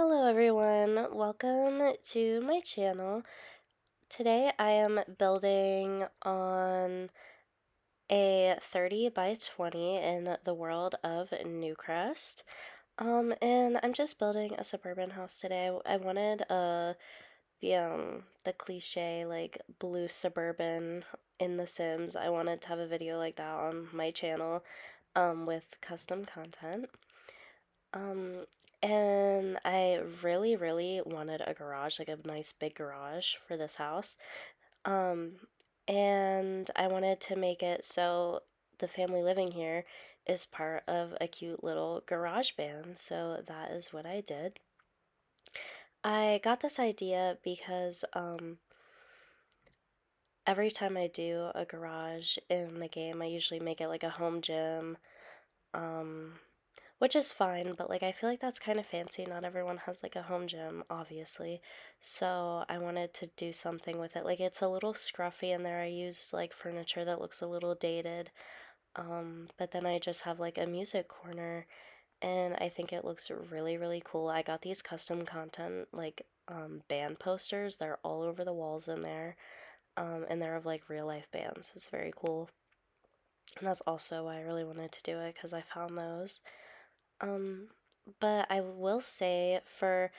Hello everyone, welcome to my channel. Today I am building on a 30 by 20 in the world of Newcrest. And I'm just building a suburban house today. I wanted the cliche like blue suburban in The Sims. I wanted to have a video like that on my channel with custom content. Um, and I really wanted a garage, like a nice big garage for this house. Um, and I wanted to make it so the family living here is part of a cute little garage band. So that is what I did. I got this idea because every time I do a garage in the game, I usually make it like a home gym. Um, Which is fine, but like I feel like that's kind of fancy. Not everyone has like a home gym, obviously. So I wanted to do something with it. Like it's a little scruffy in there. I used like furniture that looks a little dated. But then I just have like a music corner and I think it looks really cool. I got these custom content like band posters. They're all over the walls in there. And they're of like real life bands. It's very cool. And that's also why I really wanted to do it because I found those. Um, but I will say for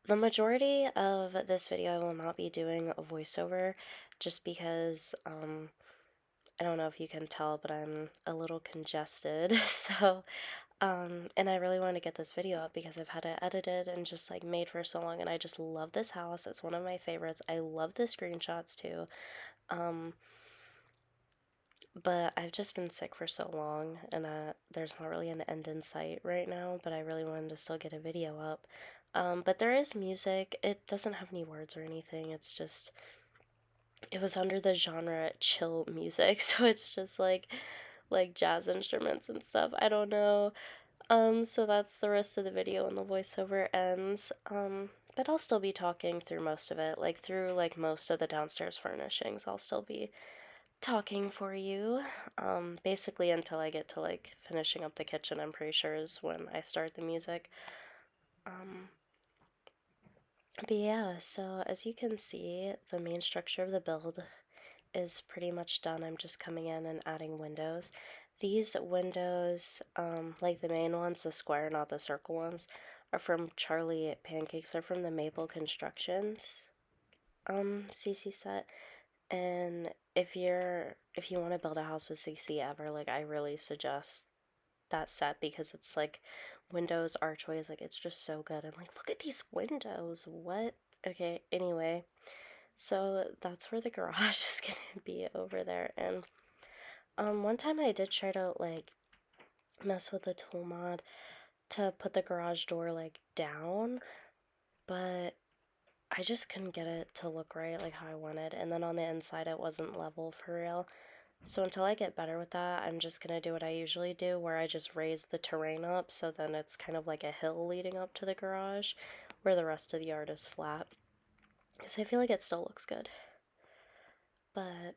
the majority of this video, I will not be doing a voiceover just because, I don't know if you can tell, but I'm a little congested. So, and I really want to get this video up because I've had it edited and just like made for so long, and I just love this house. It's one of my favorites. I love the screenshots too. Um, But I've just been sick for so long, and there's not really an end in sight right now, but I really wanted to still get a video up. But there is music. It doesn't have any words or anything. It was under the genre chill music, so it's just like jazz instruments and stuff. I don't know. So that's the rest of the video and the voiceover ends. But I'll still be talking through most of it, like through like most of the downstairs furnishings. I'll still be talking for you. Basically until I get to like finishing up the kitchen, I'm pretty sure is when I start the music. Um, but yeah, so as you can see, the main structure of the build is pretty much done. I'm just coming in and adding windows. These windows, like the main ones, the square, not the circle ones, are from Charlie Pancakes. They're from the Maple Constructions CC set. And if you want to build a house with CC ever, like I really suggest that set because it's like windows, archways, like it's just so good. And like look at these windows. What? Okay, anyway. So that's where the garage is gonna be over there. And one time I did try to like mess with the tool mod to put the garage door like down, but I just couldn't get it to look right like how I wanted. And then on the inside it wasn't level for real. So until I get better with that, I'm just gonna do what I usually do, where I just raise the terrain up so then it's kind of like a hill leading up to the garage, where the rest of the yard is flat. Because I feel like it still looks good. But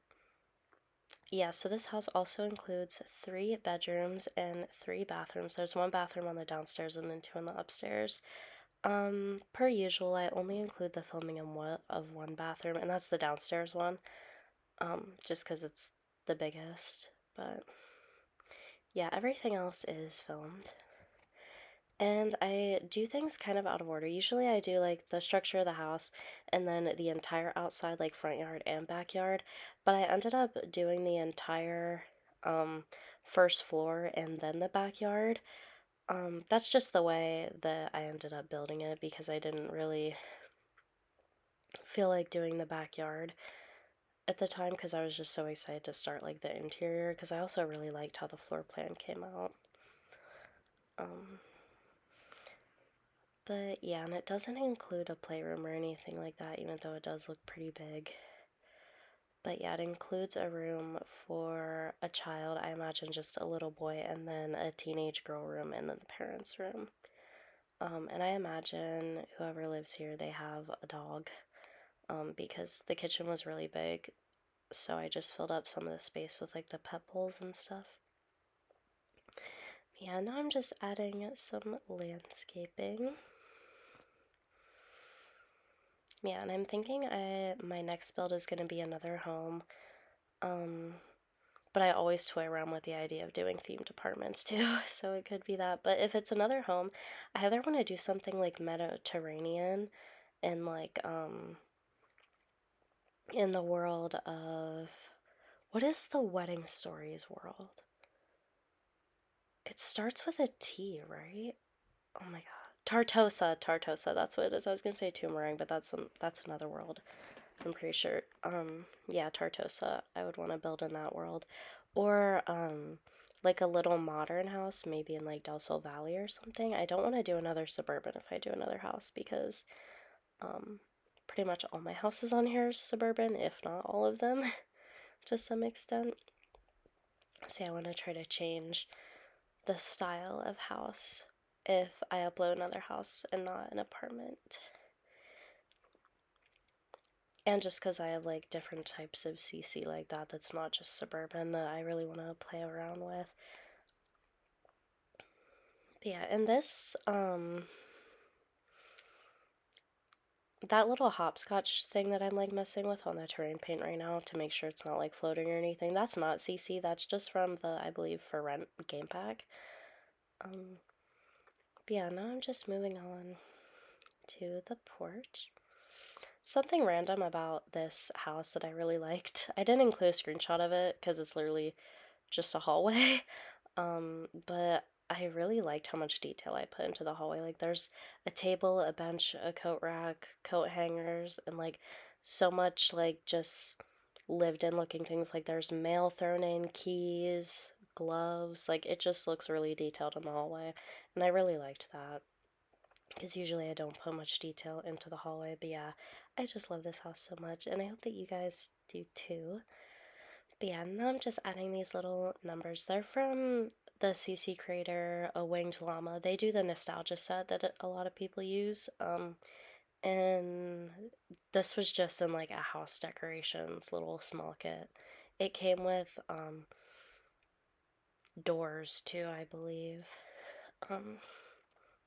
yeah, so this house also includes 3 bedrooms and 3 bathrooms. There's 1 bathroom on the downstairs and then 2 on the upstairs. Per usual, I only include the filming of 1 bathroom, and that's the downstairs one. Just because it's the biggest. But yeah, everything else is filmed. And I do things kind of out of order. Usually I do like the structure of the house and then the entire outside, like front yard and backyard. But I ended up doing the entire um, first floor and then the backyard. That's just the way that I ended up building it because I didn't really feel like doing the backyard at the time because I was just so excited to start like the interior because I also really liked how the floor plan came out. Um, but yeah, and it doesn't include a playroom or anything like that, even though it does look pretty big. But yeah, it includes a room for a child, I imagine just a little boy, and then a teenage girl room, and then the parents' room. And I imagine whoever lives here, they have a dog, because the kitchen was really big, so I just filled up some of the space with like the pet bowls and stuff. Yeah, now I'm just adding some landscaping. Yeah, and I'm thinking my next build is gonna be another home. Um, but I always toy around with the idea of doing themed apartments too, so it could be that. But if it's another home, I either want to do something like Mediterranean and like in the world of what is the Wedding Stories world? It starts with a T, right? Oh my god. Tartosa, Tartosa, that's what it is. I was gonna say Toomerang, but that's another world. I'm pretty sure. Yeah, Tartosa. I would want to build in that world. Or like a little modern house, maybe in like Del Sol Valley or something. I don't want to do another suburban if I do another house because um pretty much all my houses on here are suburban, if not all of them, to some extent. So yeah, I want to try to change the style of house if I upload another house and not an apartment. And just because I have like different types of CC like that, that's not just suburban, that I really want to play around with. But yeah, and this, that little hopscotch thing that I'm like messing with on the terrain paint right now to make sure it's not like floating or anything, that's not CC, that's just from the, I believe, For Rent game pack. But yeah, now I'm just moving on to the porch. Something random about this house that I really liked. I didn't include a screenshot of it because it's literally just a hallway. But I really liked how much detail I put into the hallway. Like there's a table, a bench, a coat rack, coat hangers, and like so much like just lived in looking things. Like there's mail thrown in, keys, gloves. Like it just looks really detailed in the hallway. And I really liked that because usually I don't put much detail into the hallway. But yeah, I just love this house so much, and I hope that you guys do too. But yeah, now I'm just adding these little numbers. They're from the CC creator, A Winged Llama. They do the nostalgia set that a lot of people use. And this was just in like a house decorations little small kit. It came with doors too, I believe. Um,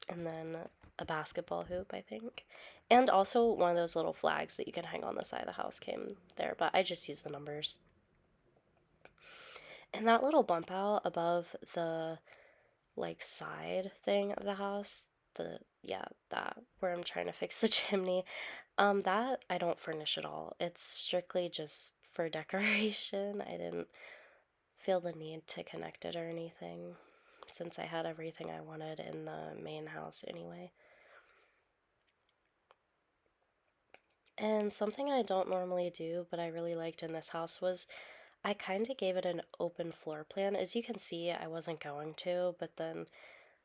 and then a basketball hoop, I think. And also one of those little flags that you can hang on the side of the house came there, but I just used the numbers. And that little bump out above the like side thing of the house, that where I'm trying to fix the chimney, that I don't furnish at all. It's strictly just for decoration. I didn't feel the need to connect it or anything since I had everything I wanted in the main house anyway. And something I don't normally do, but I really liked in this house was I kind of gave it an open floor plan. As you can see, I wasn't going to, but then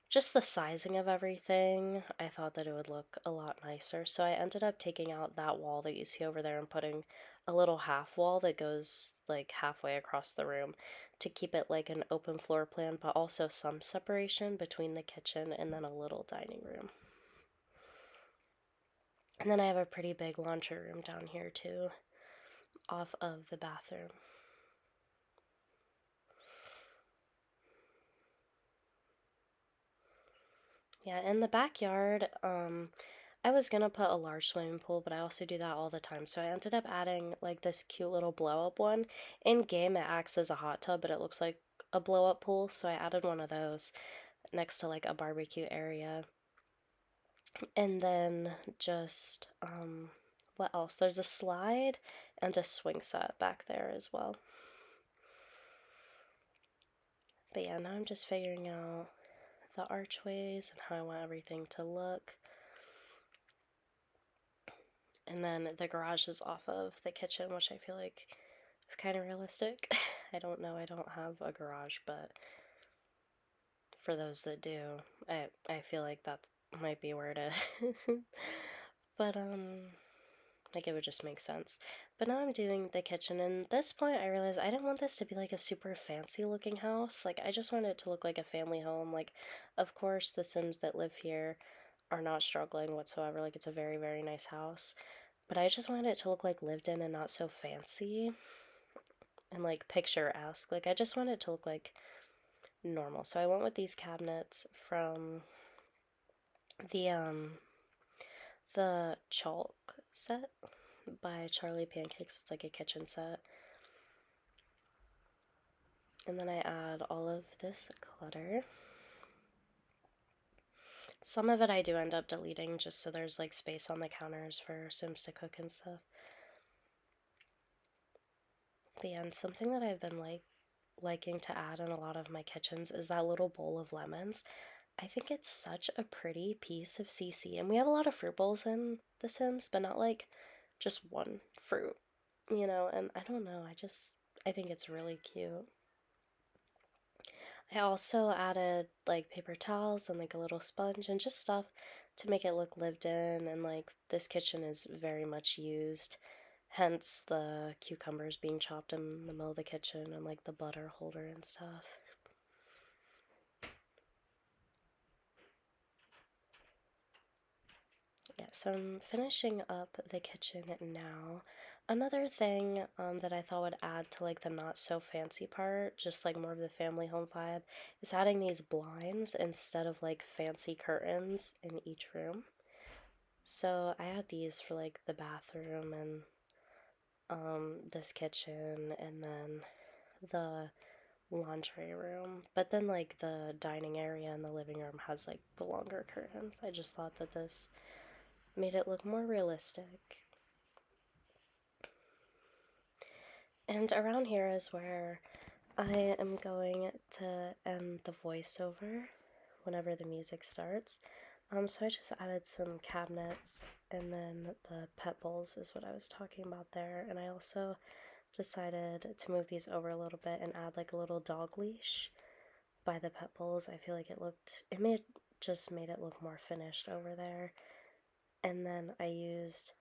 just the sizing of everything, I thought that it would look a lot nicer. So I ended up taking out that wall that you see over there and putting a little half wall that goes like halfway across the room to keep it like an open floor plan, but also some separation between the kitchen and then a little dining room. And then I have a pretty big laundry room down here too, off of the bathroom. Yeah, in the backyard, I was gonna put a large swimming pool, but I also do that all the time. So I ended up adding like this cute little blow up one. In game, it acts as a hot tub, but it looks like a blow up pool. So I added one of those next to like a barbecue area. And then just, what else? There's a slide and a swing set back there as well. But yeah, now I'm just figuring out the archways and how I want everything to look. And then the garage is off of the kitchen, which I feel like is kind of realistic. I don't know, I don't have a garage, but for those that do, I feel like that might be where to. But like it would just make sense. But now I'm doing the kitchen, and at this point I realized I didn't want this to be like a super fancy looking house. Like I just wanted it to look like a family home. Like of course the Sims that live here are not struggling whatsoever. Like it's a very, very nice house. But I just wanted it to look like lived in and not so fancy and like picturesque. Like I just wanted it to look like normal. So I went with these cabinets from the the chalk set by Charlie Pancakes. It's like a kitchen set. And then I add all of this clutter. Some of it I do end up deleting just so there's like space on the counters for Sims to cook and stuff. But yeah, and something that I've been liking to add in a lot of my kitchens is that little bowl of lemons. I think it's such a pretty piece of CC, and we have a lot of fruit bowls in The Sims, but not like just one fruit, and I don't know, I think it's really cute. I also added like paper towels and like a little sponge and just stuff to make it look lived in, and like this kitchen is very much used, hence the cucumbers being chopped in the middle of the kitchen and like the butter holder and stuff. Yeah, so I'm finishing up the kitchen now. Another thing that I thought would add to like the not so fancy part, just like more of the family home vibe, is adding these blinds instead of like fancy curtains in each room. So I had these for like the bathroom and this kitchen and then the laundry room. But then like the dining area and the living room has like the longer curtains. I just thought that this made it look more realistic. And around here is where I am going to end the voiceover whenever the music starts. So I just added some cabinets, and then the pet bowls is what I was talking about there. And I also decided to move these over a little bit and add like a little dog leash by the pet bowls. I feel like just made it look more finished over there. And then I used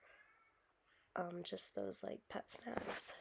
just those like pet snacks.